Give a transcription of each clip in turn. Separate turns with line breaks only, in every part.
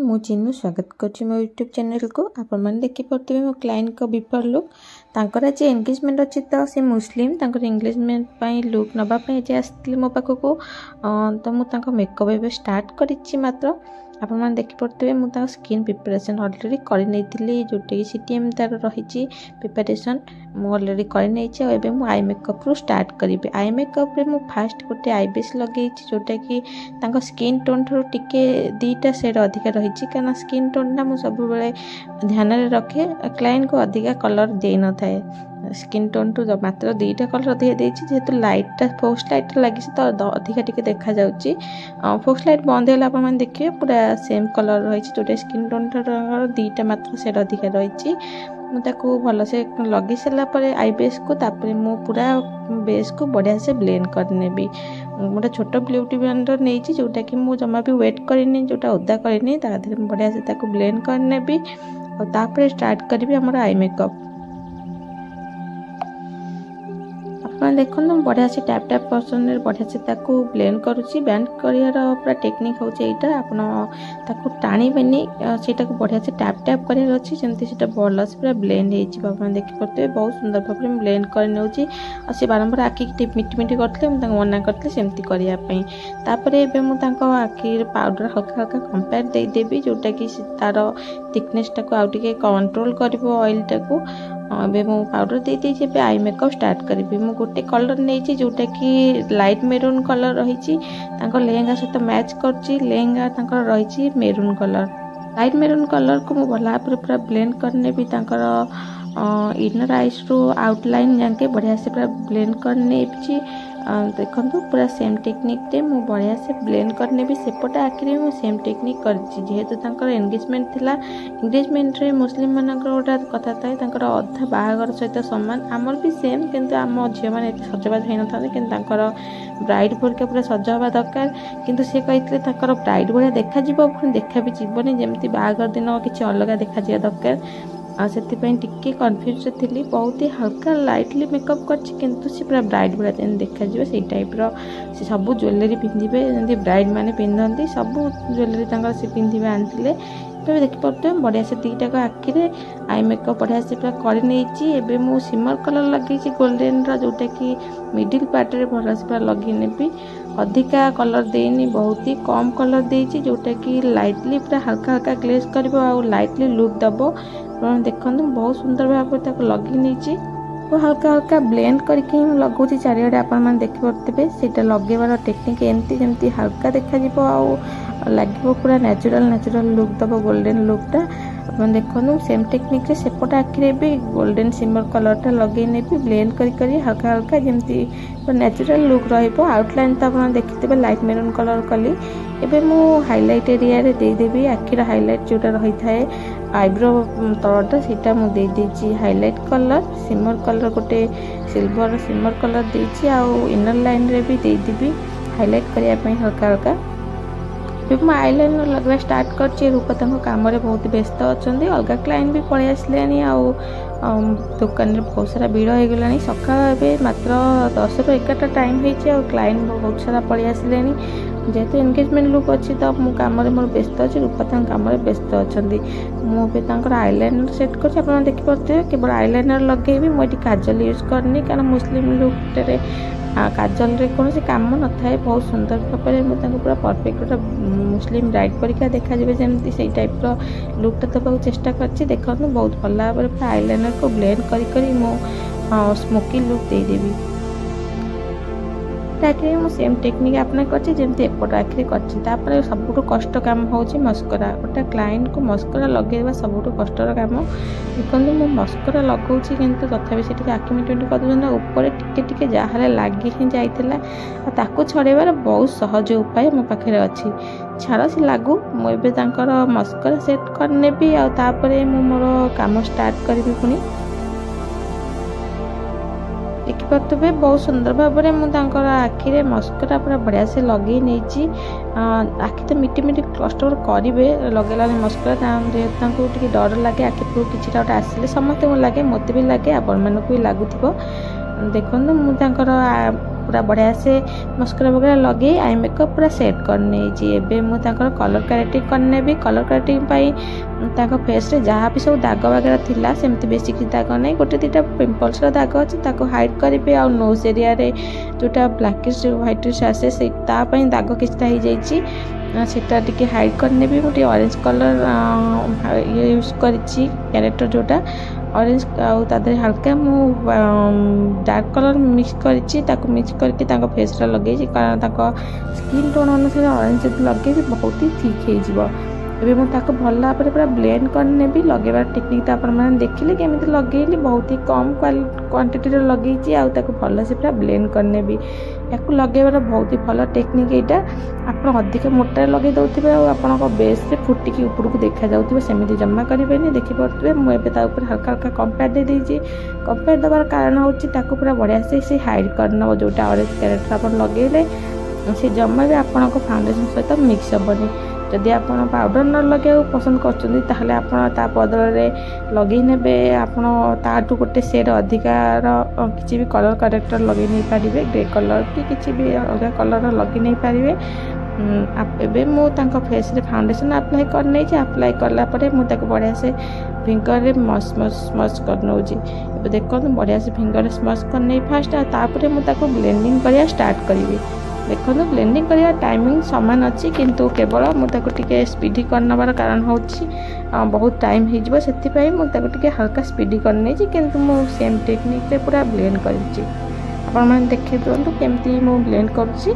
मु चिन्नु स्वागत कर मो यूट्यूब चैनल को। आपण मैंने देखी पड़े मो क्लाइंट को बिफोर लुक तांकर आज एंगेजमेंट अच्छी तो सी मुस्लिम तांकर एंगेजमेंट लुक नापी आज आसती मो पाखक तो मुझे मेकअप एवं स्टार्ट करी मात्र आपण मैंने देखी पड़े मुझे स्किन प्रिपरेशन अलरेडी कर जोटा सीटीएम तार रही प्रिपरेशन मुझे अलरेडी कर आई मेकअप रू स्टार्ट करी। आई मेकअप रे मु फास्ट गोटे आई बेस लगे जोटा कि स्किन टोन ठार टिके दीटा सेड अधिका रही कहीं स्किन टोन टा मुझे सब ध्यान में रखे क्लाइंट को अधिका कलर दे न थाए स्किन टोन टू मात्र दीटा कलर जेहेतु लाइटा फोक्स लाइट लगी तो अधिका टिके देखा जाउची। फोक्स लाइट बंद है आप देखिए पूरा सेम कलर रही जोटा स्किन टोन ठार दीटा मात्र सेड अधिका रही मुझे भल से लगे सारापर आई बेस को तापर मु पूरा बेस को बढ़िया से ब्लेंड करने गोटे छोट ब्यूटी ब्लेंडर नहीं जोटा कि मुझे जमा भी वेट करनी जोटा ओदा करनी बढ़िया से ब्लेंड करने और स्टार्ट करी आम आई मेकअप। देखो बढ़िया से टैप टैप पर्सन बढ़िया से ब्लेंड करुच्ची ब्लेंड कर पूरा टेक्निक हूँ यहाँ टाणी से बढ़िया से टैप टैप कर अच्छी जमी से भल से पूरा ब्लेंड हो देखी पड़ते बहुत सुंदर भाव में ब्लेंड कर सी बारंबार आखि मिटी मिटी करते मना करते सेमती करने मुझे आखि पाउडर हल्का हल्का कंपेयर देदेवी जोटा कि तार थिकनेस टाक आउटे कंट्रोल कर ऑयल टाक मु पाउडर दे दीजिए आई मेकअप स्टार्ट करी मु गोटे कलर नहीं जोटा कि लाइट मेरून कलर रही लेहेंगा सहित मैच कर लेहेंगा रही maroon colour light maroon colour को मु भला पूरा ब्लेंड करने भी इनर आईज रू आउटलाइन जाके बढ़िया से पूरा ब्लेंड करने देखो पूरा सेम टेक्निक टे मु बढ़िया से ब्लेंड करने भी सेपटे आखिरी मु सेम टेक्निक कर एंगेजमेंट थिला एंगेजमेंट रे मुस्लिम मानकर गोटा कथा थाए अधा बाहागर सहित सामान आमर भी सेम किंतु आम झील मैंने सजबाज हो ना कि ब्राइड भरिका पूरा सज हवा दरकार किंतु सी कही ब्राइड भाया देखा देखा भी जीवन जमी बाहागर दिन किसी अलग देखा दरकार से कन्फ्यूज थी बहुत ही हल्का लाइटली मेकअप कर पूरा ब्राइड भाया देखा से टाइप्र से सब ज्वेलरी पिंधे जमी ब्राइड मैंने पिंधती सब ज्वेलरी से पिंधे आनी देखी पड़ते बढ़िया से दीटा आखिरे आई मेकअप बढ़िया से पूरा कर मु सिमर कलर लगे गोल्डन जोटा कि मिडिल पार्ट रे भल से पूरा लगे अधिका कलर देनी बहुत ही कम कलर देती जोटा कि लाइटली पूरा हल्का हल्का ग्लेज कर लाइटली लुक दब देखो बहुत सुंदर भाव लगे नहीं हल्का हल्का ब्लेंड करके लगुच चारिड़े आप देखिपे से लगेबार टेक्निक एमती जमी हल्का देखा लगे पूरा नेचुरल नेचुरल लुक दब गोल्डन लुकटा देखो सेम टेक्निक रे सेपट आखिरे भी गोल्डन सिमर कलरटा लगे भी ब्लेंड करी हल्का हल्का जमी नेचुरल लुक रउटलाइन तो आप देखिए लाइट मेरून कलर कली एवं मु हाइलाइट एरिया रे देदेवी आखिर हाइलाइट जोटा रही थाए आईब्रो तलटा से मुझे हाइलाइट कलर सिमर कलर गोटे सिल्वर सिमर कलर देती आउ इनर लाइन रे भी देदेवी हाइलाइट करने हल्का हल्का मुझे आईलाइनर लगवा स्टार्ट कर रूपा काम बहुत व्यस्त अच्छा अलग क्लाइंट भी पलि आसले दुकान में बहुत सारा भीड़ हो गला सका मात्र 10 ରୁ 11टा टाइम हो क्लाइंट बहुत सारा पलि आसले जेहेतु एंगेजमेंट लुक अच्छी तो मु काम मोर व्यस्त अच्छी रूपा काम व्यस्त अच्छा मुझे आईलाइनर सेट कर देखी पड़ते केवल आईलाइनर लगे मुझे काजल यूज करनी कारण मुस्लिम लुक काजल रे कौन से काम न थाए बहुत सुंदर भाव में पूरा परफेक्ट गोटे मुस्लिम ब्राइड परीक्षा देखा जमी से टाइप्र लुकटा देवाक चेष्टा कर देखो बहुत भल भाव में आईलाइनर को ब्लेंड करी मो स्मोकी लुक देदेवी आखिर मुझे सेम टेक्निक अपना करमती एपट आखिरी कर सबुठ कष्ट काम हूँ मस्करा गोटे क्लाइंट को मस्करा लगे सबुठ कष्टर काम देखो मु मस्करा लगाऊँ किंतु तथापि से आखि मिटी कर टिके जहाँ लगी ही जाता छड़ेबार बहुत सहज उपाय मो पाखे अच्छी छाड़ से लागू मुझे मस्करा सेट करने मोर काम स्टार्ट करी पुणी देखिपे बहुत सुंदर भाव में आखिरे मस्करा पूरा बढ़िया से लगे नहीं आखि तो मिटी मिटी कस्टमर करेंगे लगेला मस्करा टे डर लगे आखि कि गोटे आसिले समस्त लगे मत भी लगे आपण मानक भी लगुव देखो मुझे पूरा बढ़िया से मस्करा वगैरह लगे आई मेकअप पूरा सेट करने मुझे कलर करेक्टिंग करने भी कलर करेक्टिंग फेस रे जहाँ भी सब दाग वगैरह थिला सेमती बेसी किसी दाग नहीं गोटे दुटा पिंपल्स दाग अच्छे हाइड करेंगे आ नोज एरिया जोटा ब्लैकिश व्हाइटिश आसे से दाग किछटा हो जाइए सेटा टिके हाइड करने भी गोटे ऑरेंज कलर ये यूज करिछि कैरेक्टर जोटा ऑरेंज आदे हल्का मु डार्क कलर मिक्स करके फेस रे लगे कारण स्किन टोन अनुसार ऑरेंज लगे बहुत ही ठीक हो भल भाव पूरा ब्लेंड करने भी लगेबार टेक्निक तो आपने देखिले केमी लगे बहुत ही कम क्वांटिटी लगे भल से पूरा ब्लेंड करने भी या लगेबार बहुत ही भल टेक्निक यहाँ आप अधिक मोटा लगे दौथे आप बेस रे फुटिकी ऊपर को देखा जाऊे सेमती जमा करेंगे देखिपे मुझे हल्का हल्का कंपेयर दे दीजिए कंपेयर देवार कारण हूँ पूरा बढ़िया से हाइड करनब जोटा ऑरेंज कैरेक्टर आप लगेले से जमा भी आपण फाउंडेशन सहित मिक्स हेनी जदि आप पाउडर न लगे पसंद कर बदल लगे ने आपू गोटे सेड अधिकार किसी भी कलर करेक्टर लगे नहीं पारे ग्रे कलर कि किसी भी अलग कलर लगे नहीं पारे एबे मु फेस रे फाउंडेशन अप्लाई करने अप्लाई कलापर मुझे बढ़िया से फिंगर रे मस कर नौजी देखो बढ़िया से फिंगर स्मच करने फास्ट तापर मुझे ब्लेंडिंग करिया स्टार्ट करी देखो ब्लेंडिंग करिया टाइमिंग सामान अच्छी किंतु केवल मुझे स्पीडी करनबार कारण हूँ बहुत टाइम हो मुझे हल्का स्पीडी करने किंतु मु सेम टेक्निक रे पूरा ब्लेंड करी आपण मैंने देखे दिखाँ केमती मु ब्लेंड करुँची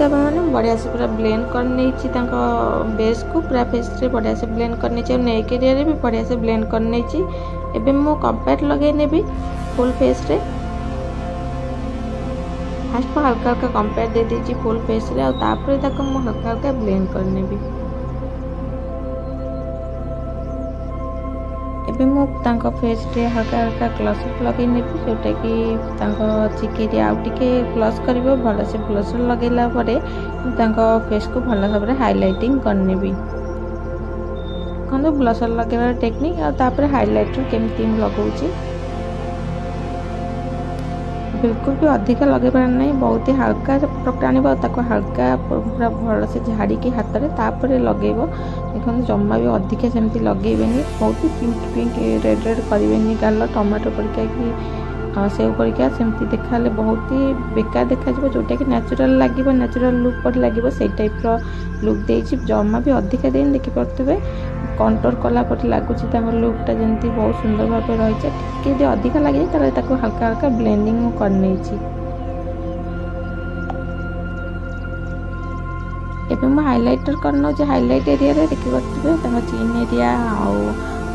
मैंने बढ़िया से पूरा ब्लेंड करने बेस को पूरा फेस रे बढ़िया से ब्लेंड करने नेक एरिया भी बढ़िया से ब्लेंड करने एबे मो कंपेयर लगे नेबी फुल फेस रे फर्स्ट हल्का हल्का कंपेयर दे दीजिए फुल फेस रे तापर मु हल्का हल्का ब्लेंड करने भी एबे मु फेस रे हल्का हल्का ग्लसर लगे नेबी जोटा कि चिकेरी आउ टिके प्लस करिवो भल से ग्लसर लगेला परे फेस को भल भाव हाइलाइटिंग करने भी कौन ब्लसर लगेबार टेक्निक आपर हाइलाइटर केमती लगाऊँ बिल्कुल भी अधिक लगेबार नहीं बहुत ही हल्का प्रोडक्ट आनिबो हल्का पूरा भल से झाड़ी के हाथ में तापर लगेब देखो जमा भी अधिक सेमती लगेबेनी बहुत ही पिंक पिंक रेड रेड करेंगे गाल टमाटो परिका कि सेव परिका सेमती देखा बहुत ही बेकार देखा जोटा कि नेचुरल लगे नेचुरल लुक पर लगे से टाइप लुक दे जमा भी अधिक दिन देखिपे कंटोर कला लगुच लुकटा जमी बहुत सुंदर भाव रही है अधिक लगे हल्का हल्का ब्लेंडिंग करने एबे मैं हाइलाइटर करना हाइलाइट एरिया रे देखिपे चीन एरिया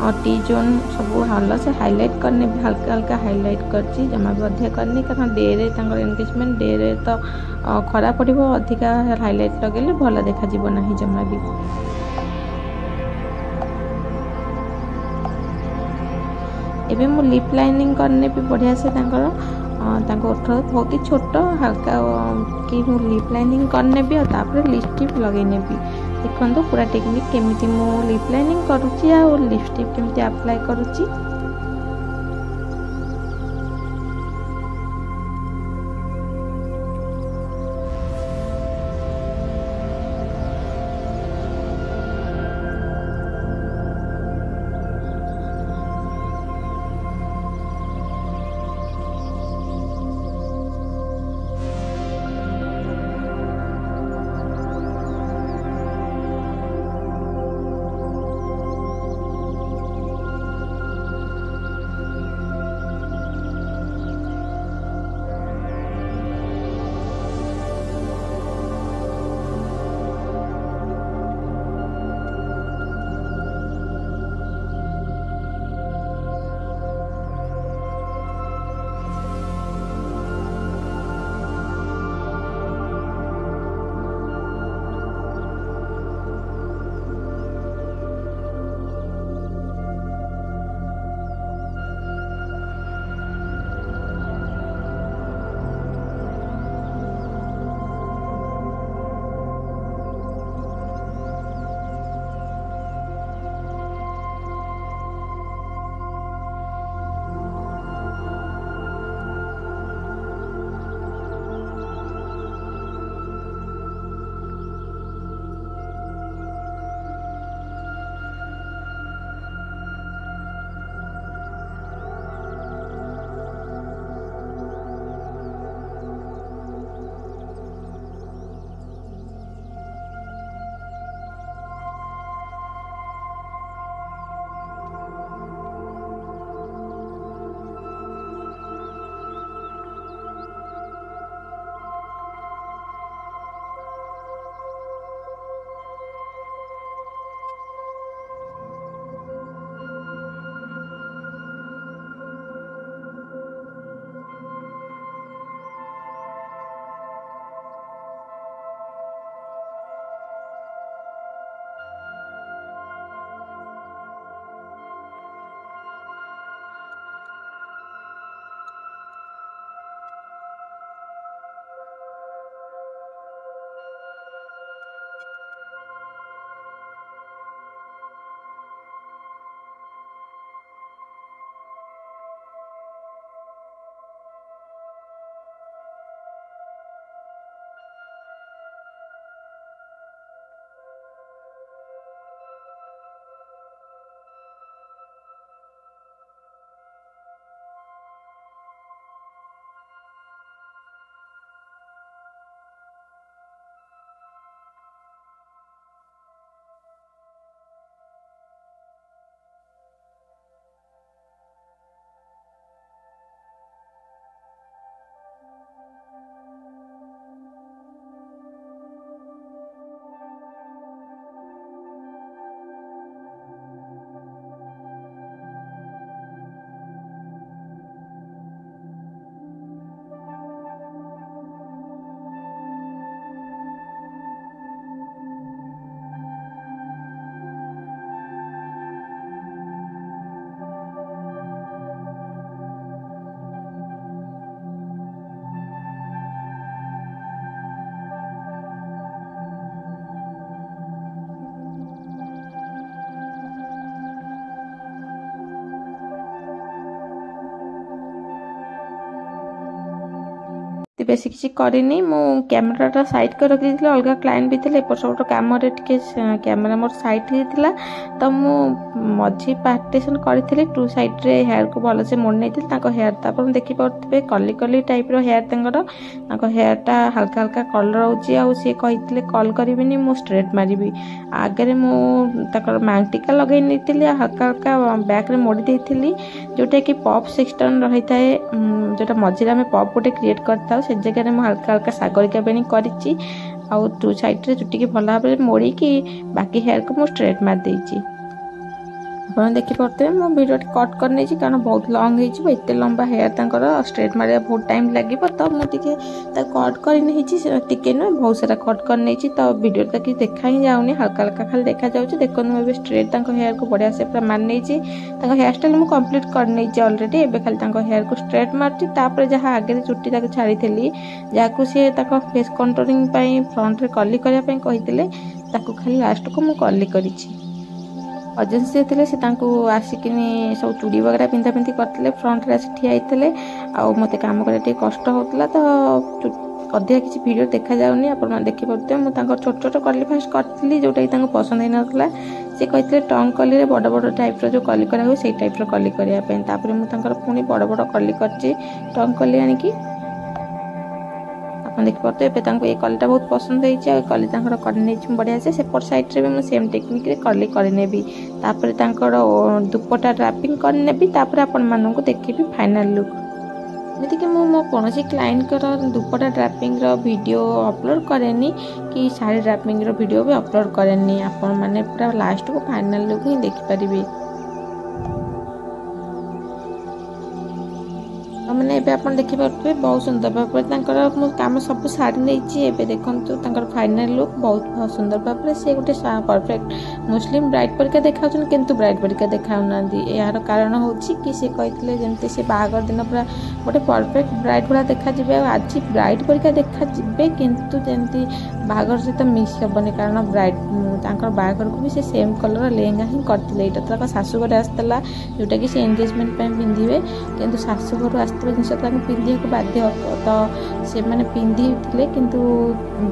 आउ टी जोन सब हल से हाइलाइट करने भी हल्का हल्का हाइलाइट कर जमा भी अधिक करनी कारण डे रे एंगेजमेंट डे रे तो खरा पड़ो अधिक हाइलाइट लगे भल देखा ना जमा भी एबे मु लिप लाइनिंग करने भी बढ़िया से ओठ बहुत ही छोट हल्का कि मु लिप लाइनिंग करने भी और लिपस्टिक लगेने भी देखो पूरा टेक्निक केमिति मु लिप लाइनिंग करुच्ची आ लिपस्टिक केमिति अप्लाई करुच्ची। बेसी किसी करनी मु कैमराटा साइड कर रखी थी अलग क्लाइंट भी थे एपट सब कम कैमेरा मोर साइड होता तो मु मझी पार्टीशन करी टू साइड रे हेयर को भल से मोड़ नहीं हेयर तापर देखी पारे कली कली टाइप हेयर हेयरटा हल्का हल्का कलर होची कही कल करी मु स्ट्रेट मारी आगे मुझे मांगटिका लगे नहीं हल्का हल्का बैक रे मोड़ी देती जोटा कि पॉप सिस्टम रही है जोटा मझे आम पॉप गोटे क्रिएट करता से जगह में हल्का हल्का सागरिका बेणी करी आउ टू साइड रे चुटी भल भाव मोड़ी की बाकी हेयर को मु स्ट्रेट मार देची ଆପଣ ଦେଖିପାରୁଥିବେ ମୁଁ ଭିଡ଼ିଓଟି କଟ୍ କରିନେଇଛି କାରଣ ବହୁତ ଲଙ୍ଗ୍ ହେଇଯିବ। ଏତେ ଲମ୍ବା ହେୟାର୍ ତାଙ୍କର ଷ୍ଟ୍ରେଟ୍ ମାରିବା ବହୁତ ଟାଇମ୍ ଲାଗିବ, ତ ମୁଁ ଟିକେ ତାକୁ କଟ୍ କରିନେଇଛି। ଟିକେ ନୁହେଁ ବହୁତ ସାରା କଟ୍ କରିନେଇଛି, ତ ଭିଡ଼ିଓରେ ତ କିଛି ଦେଖା ହିଁ ଯାଉନି, ହାଲକା ହାଲକା ଖାଲି ଦେଖାଯାଉଛି। ଦେଖନ୍ତୁ ମୁଁ ଏବେ ଷ୍ଟ୍ରେଟ୍ ତାଙ୍କ ହେୟାର୍କୁ ବଢ଼ିଆ ସେ ପୁରା ମାରି ନେଇଛି। ତାଙ୍କ ହେୟାର୍ ଷ୍ଟାଇଲ୍ ମୁଁ କମ୍ପ୍ଲିଟ୍ କରିନେଇଛି ଅଲରେଡ଼ି। ଏବେ ଖାଲି ତାଙ୍କ ହେୟାର୍କୁ ଷ୍ଟ୍ରେଟ୍ ମାରୁଛି। ତାପରେ ଯାହା ଆଗରେ ଚୁଟି ତାକୁ ଛାଡ଼ିଥିଲି, ଯାହାକୁ ସିଏ ତାଙ୍କ ଫେସ୍ କଣ୍ଟ୍ରୋଲିଂ ପାଇଁ ଫ୍ରଣ୍ଟରେ କଲି କରିବା ପାଇଁ କହିଥିଲେ, ତାକୁ ଖାଲି ଲାଷ୍ଟକୁ ମୁଁ କଲି କରିଛି। ଅଜେନ୍ସ ଯିଏ ଥିଲେ ସେ ତାଙ୍କୁ ଆସିକିନି ସବୁ ଚୁଡ଼ି ବଗେରା ପିନ୍ଧାପିନ୍ଧି କରିଥିଲେ, ଫ୍ରଣ୍ଟରେ ଆସି ଠିଆ ହେଇଥିଲେ। ଆଉ ମୋତେ କାମ କରିବା ଟିକେ କଷ୍ଟ ହେଉଥିଲା, ତ ଅଧିକା କିଛି ଭିଡ଼ିଓ ଦେଖାଯାଉନି। ଆପଣମାନେ ଦେଖିପାରୁଥିବେ ମୁଁ ତାଙ୍କର ଛୋଟ ଛୋଟ କଲି ଫାଷ୍ଟ କରିଥିଲି, ଯେଉଁଟାକି ତାଙ୍କୁ ପସନ୍ଦ ହେଇନଥିଲା। ସେ କହିଥିଲେ ଟଙ୍ଗ କଲିରେ ବଡ଼ ବଡ଼ ଟାଇପ୍ର ଯେଉଁ କଲି କରା ହୁଏ ସେଇ ଟାଇପ୍ର କଲି କରିବା ପାଇଁ। ତାପରେ ମୁଁ ତାଙ୍କର ପୁଣି ବଡ଼ ବଡ଼ କଲି କରିଛି ଟଙ୍ଗ କଲି ଆଣିକି। ଆପଣ ଦେଖିପାରୁଥିବେ ଏବେ ତାଙ୍କୁ ଏ କଲିଟା ବହୁତ ପସନ୍ଦ ହେଇଛି, ଆଉ ଏ କଲି ତାଙ୍କର କରିନେଇଛି ମୁଁ ବଢ଼ିଆ ସେ। ସେପଟ ସାଇଡ଼୍ରେ ବି ମୁଁ ସେମ୍ ଟେକ୍ନିକ୍ରେ କଲି କରିନେବି। ତାପରେ ତାଙ୍କର ଦୁପଟା ଟ୍ରାପିଂ କରିନେବି। ତାପରେ ଆପଣମାନଙ୍କୁ ଦେଖିବି ଫାଇନାଲ୍ ଲୁକ୍। ଏମିତିକି ମୁଁ ମୋ କୌଣସି କ୍ଲାଏଣ୍ଟଙ୍କର ଦୁପଟା ଟ୍ରାପିଂର ଭିଡ଼ିଓ ଅପଲୋଡ଼ କରେନି, କି ଶାଢ଼ୀ ଟ୍ରାପିଂର ଭିଡ଼ିଓ ବି ଅପଲୋଡ଼ କରେନି। ଆପଣମାନେ ପୁରା ଲାଷ୍ଟକୁ ଫାଇନାଲ୍ ଲୁକ୍ ହିଁ ଦେଖିପାରିବେ। ମାନେ ଏବେ ଆପଣ ଦେଖିପାରୁଥିବେ ବହୁତ ସୁନ୍ଦର ଭାବରେ ତାଙ୍କର ମୁଁ କାମ ସବୁ ସାରି ନେଇଛି। ଏବେ ଦେଖନ୍ତୁ ତାଙ୍କର ଫାଇନାଲ୍ ଲୁକ୍ ବହୁତ ସୁନ୍ଦର ଭାବରେ। ସେ ଗୋଟେ ପରଫେକ୍ଟ ମୁସଲିମ୍ ବ୍ରାଇଡ୍ ପରିକା ଦେଖାଉଛନ୍ତି, କିନ୍ତୁ ବ୍ରାଇଡ୍ ପରିକା ଦେଖାଉନାହାନ୍ତି। ଏହାର କାରଣ ହେଉଛି କି ସେ କହିଥିଲେ ଯେମିତି ସେ ବାହାଘର ଦିନ ପୁରା ଗୋଟେ ପରଫେକ୍ଟ ବ୍ରାଇଡ୍ ଭଳିଆ ଦେଖାଯିବେ, ଆଉ ଆଜି ବ୍ରାଇଡ୍ ପରିକା ଦେଖାଯିବେ, କିନ୍ତୁ ଯେମିତି ବାହାଘର ସହିତ ମିସ୍ ହେବନି। କାରଣ ତାଙ୍କର ବାହାଘରକୁ ବି ସେ ସେମ୍ କଲର୍ ଲେହେଙ୍ଗା ହିଁ କରିଥିଲେ। ଏଇଟା ତ ତାଙ୍କ ଶାଶୁଘରେ ଆସିଥିଲା, ଯେଉଁଟାକି ସେ ଏନ୍ଗେଜମେଣ୍ଟ ପାଇଁ ପିନ୍ଧିବେ, କିନ୍ତୁ ଶାଶୁଘରୁ ଆସିଥିବା ଜିନିଷ ତାଙ୍କୁ ପିନ୍ଧିବାକୁ ବାଧ୍ୟ, ତ ସେମାନେ ପିନ୍ଧିଥିଲେ। କିନ୍ତୁ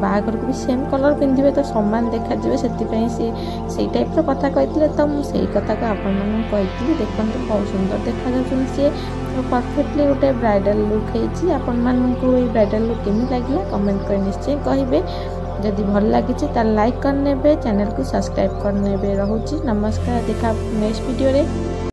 ବାହାଘରକୁ ବି ସେମ୍ କଲର୍ ପିନ୍ଧିବେ, ତ ସମାନ ଦେଖାଯିବେ, ସେଥିପାଇଁ ସେ ସେଇ ଟାଇପ୍ର କଥା କହିଥିଲେ। ତ ମୁଁ ସେଇ କଥାକୁ ଆପଣମାନଙ୍କୁ କହିଥିଲି। ଦେଖନ୍ତୁ ବହୁତ ସୁନ୍ଦର ଦେଖାଯାଉଛନ୍ତି ସିଏ, ପରଫେକ୍ଟଲି ଗୋଟେ ବ୍ରାଇଡ଼ାଲ୍ ଲୁକ୍ ହେଇଛି। ଆପଣମାନଙ୍କୁ ଏଇ ବ୍ରାଇଡ଼ାଲ୍ ଲୁକ୍ କେମିତି ଲାଗିଲା କମେଣ୍ଟ କରି ନିଶ୍ଚୟ କହିବେ। ଯଦି ଭଲ ଲାଗିଛି ତାହେଲେ ଲାଇକ୍ କରିନେବେ, ଚ୍ୟାନେଲକୁ ସବସ୍କ୍ରାଇବ୍ କରିନେବେ। ରହୁଛି, ନମସ୍କାର, ଦେଖା ନେକ୍ସଟ ଭିଡ଼ିଓରେ।